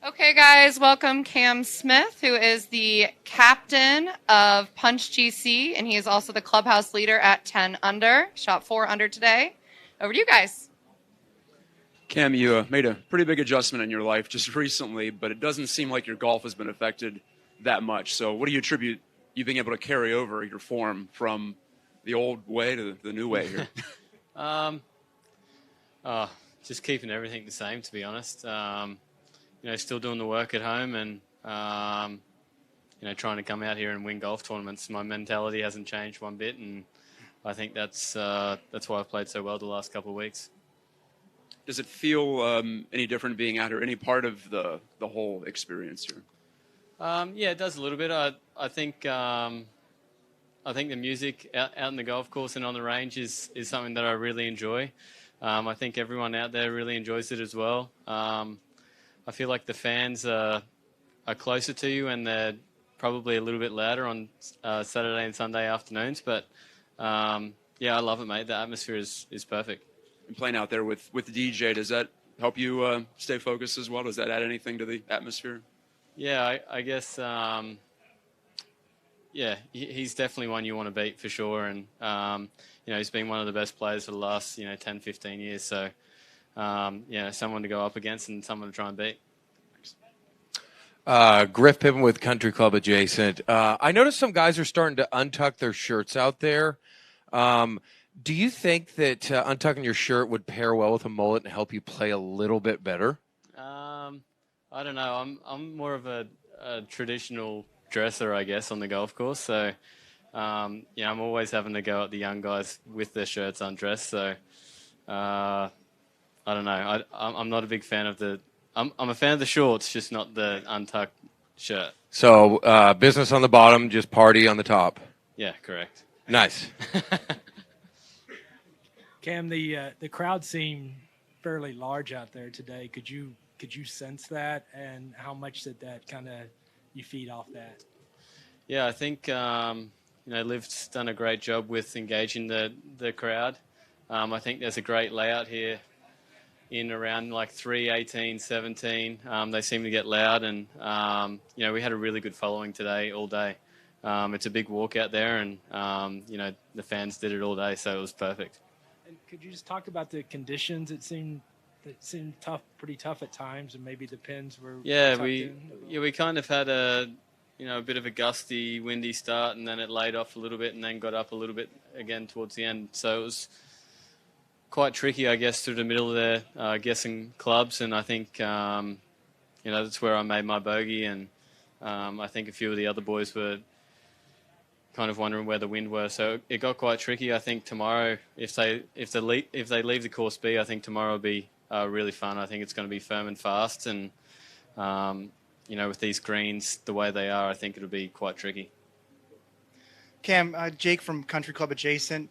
Okay, guys, welcome Cam Smith, who is the captain of Punch GC, and he is also the clubhouse leader at 10 under. Shot 4 under today. Over to you guys. Cam, you made a pretty big adjustment in your life just recently, but it doesn't seem like your golf has been affected that much. So what do you attribute you being able to carry over your form from the old way to the new way here? Just keeping everything the same, to be honest. Still doing the work at home and, trying to come out here and win golf tournaments. My mentality hasn't changed one bit, and I think that's why I've played so well the last couple of weeks. Does it feel any different being out here, any part of the whole experience here? Yeah, it does a little bit. I think the music out in the golf course and on the range is something that I really enjoy. I think everyone out there really enjoys it as well. I feel like the fans are closer to you, and they're probably a little bit louder on Saturday and Sunday afternoons. But yeah, I love it, mate. The atmosphere is perfect. And playing out there with the DJ, does that help you stay focused as well? Does that add anything to the atmosphere? Yeah, I guess. Yeah, he's definitely one you want to beat for sure, and he's been one of the best players for the last 10, 15 years. So someone to go up against and someone to try and beat. Griff Pippen with Country Club Adjacent. I noticed some guys are starting to untuck their shirts out there. Do you think that untucking your shirt would pair well with a mullet and help you play a little bit better? I don't know. I'm more of a traditional dresser, I guess, on the golf course. So, I'm always having to go at the young guys with their shirts undressed. So, I don't know. I'm not a big fan of the. I'm a fan of the shorts, just not the untucked shirt. So, business on the bottom, just party on the top. Yeah, correct. Nice. Cam, the crowd seemed fairly large out there today. Could you sense that, and how much did that kind of you feed off that? Yeah, I think Liv's done a great job with engaging the crowd. I think there's a great layout here in around like 3, 18, 17. They seem to get loud, and we had a really good following today all day. It's a big walk out there, and the fans did it all day, so it was perfect. And could you just talk about the conditions? It seemed tough, pretty tough at times, and maybe the pins were. We kind of had a bit of a gusty, windy start, and then it laid off a little bit, and then got up a little bit again towards the end. So it was quite tricky, I guess, through the middle there, guessing clubs, and I think that's where I made my bogey, and I think a few of the other boys were kind of wondering where the wind were, so it got quite tricky. I think tomorrow, if they leave the course B, I think tomorrow will be really fun. I think it's going to be firm and fast, and with these greens the way they are, I think it'll be quite tricky. Cam, Jake from Country Club Adjacent.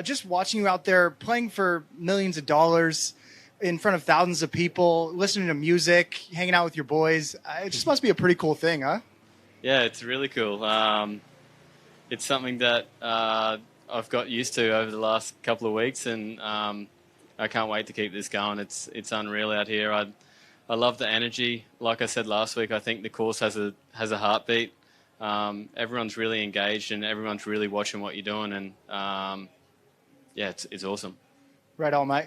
Just watching you out there playing for millions of dollars in front of thousands of people, listening to music, hanging out with your boys. It just must be a pretty cool thing, huh? Yeah, it's really cool. It's something that I've got used to over the last couple of weeks, and I can't wait to keep this going. It's unreal out here. I love the energy. Like I said last week, I think the course has a heartbeat. Everyone's really engaged, and everyone's really watching what you're doing, and it's awesome. Right on, mate.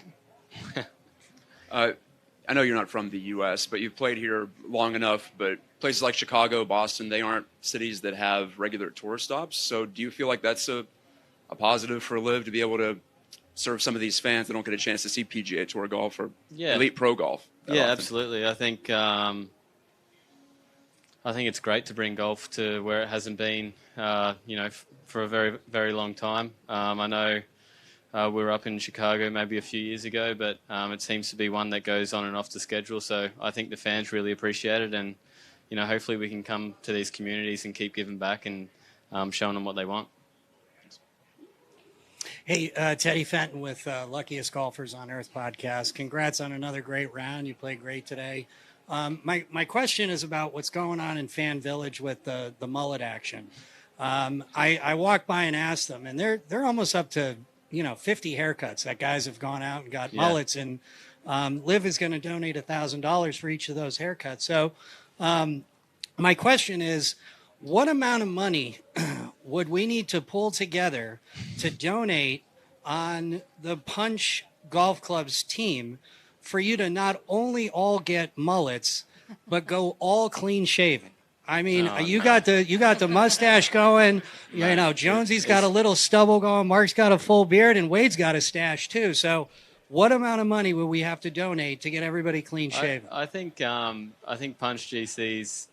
I know you're not from the U.S., but you've played here long enough, but places like Chicago, Boston, they aren't cities that have regular tour stops. So do you feel like that's a positive for LIV to be able to serve some of these fans that don't get a chance to see PGA Tour golf or elite pro golf? Yeah, often? Absolutely. I think it's great to bring golf to where it hasn't been, for a very, very long time. I know we were up in Chicago maybe a few years ago, but it seems to be one that goes on and off the schedule. So I think the fans really appreciate it, and hopefully we can come to these communities and keep giving back and showing them what they want. Hey, Teddy Fenton with Luckiest Golfers on Earth podcast. Congrats on another great round. You played great today. My question is about what's going on in Fan Village with the mullet action. I walked by and asked them, and they're almost up to 50 haircuts that guys have gone out and got mullets. And LIV is going to donate $1,000 for each of those haircuts. So my question is, what amount of money would we need to pull together to donate on the Punch Golf Club's team for you to not only all get mullets, but go all clean shaven? I mean, you got the mustache going. You know, Jonesy's got a little stubble going. Mark's got a full beard, and Wade's got a stash too. So, what amount of money will we have to donate to get everybody clean shaven? I think Punch GC's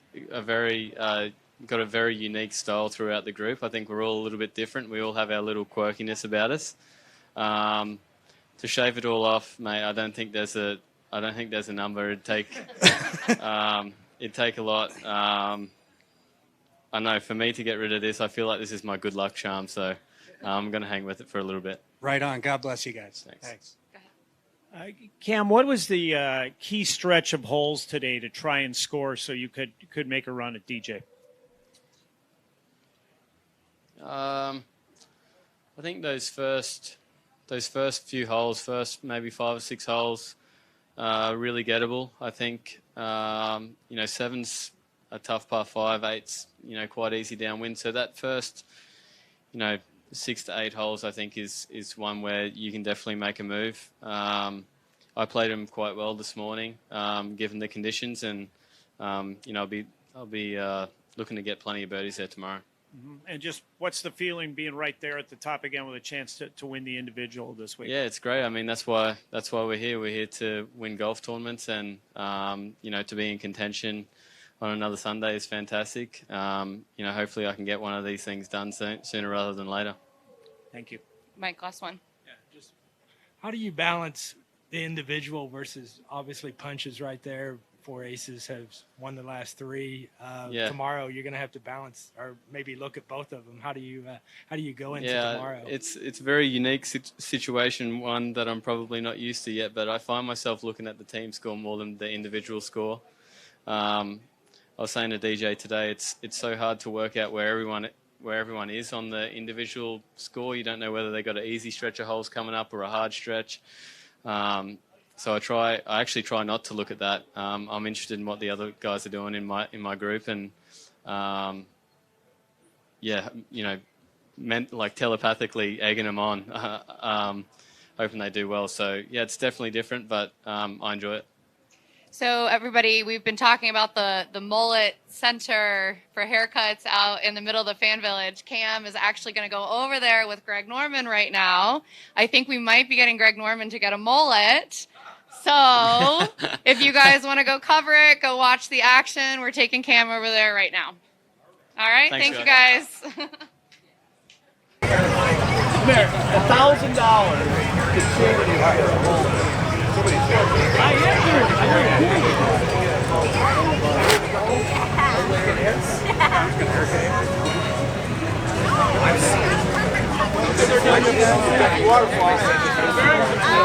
got a very unique style throughout the group. I think we're all a little bit different. We all have our little quirkiness about us. To shave it all off, mate, I don't think there's a number. It'd take a lot. I know for me to get rid of this, I feel like this is my good luck charm. So I'm going to hang with it for a little bit. Right on. God bless you guys. Thanks. Cam, what was the key stretch of holes today to try and score so you could make a run at DJ? I think those first few holes, first maybe 5 or 6 holes, really gettable. I think seven's a tough par 5, 8's quite easy downwind. So that first 6 to 8 holes, I think is one where you can definitely make a move. I played them quite well this morning, given the conditions, and I'll be looking to get plenty of birdies there tomorrow. Mm-hmm. And just what's the feeling being right there at the top again with a chance to win the individual this week? Yeah, it's great. I mean, that's why we're here. We're here to win golf tournaments, and to be in contention on another Sunday is fantastic. Hopefully I can get one of these things done sooner rather than later. Thank you. Mike, last one. Yeah, just how do you balance the individual versus obviously Punches right there? 4 aces has won the last 3. Tomorrow you're going to have to balance or maybe look at both of them. How do you go into tomorrow? It's a very unique situation, one that I'm probably not used to yet, but I find myself looking at the team score more than the individual score. I was saying to DJ today, it's so hard to work out where everyone is on the individual score. You don't know whether they got an easy stretch of holes coming up or a hard stretch. So I actually try not to look at that. I'm interested in what the other guys are doing in my group, and telepathically egging them on, hoping they do well. So yeah, it's definitely different, but I enjoy it. So everybody, we've been talking about the Mullet Center for haircuts out in the middle of the fan village. Cam is actually going to go over there with Greg Norman right now. I think we might be getting Greg Norman to get a mullet. So if you guys want to go cover it, go watch the action. We're taking Cam over there right now. All right. Thanks, Thank you guys. $1,000.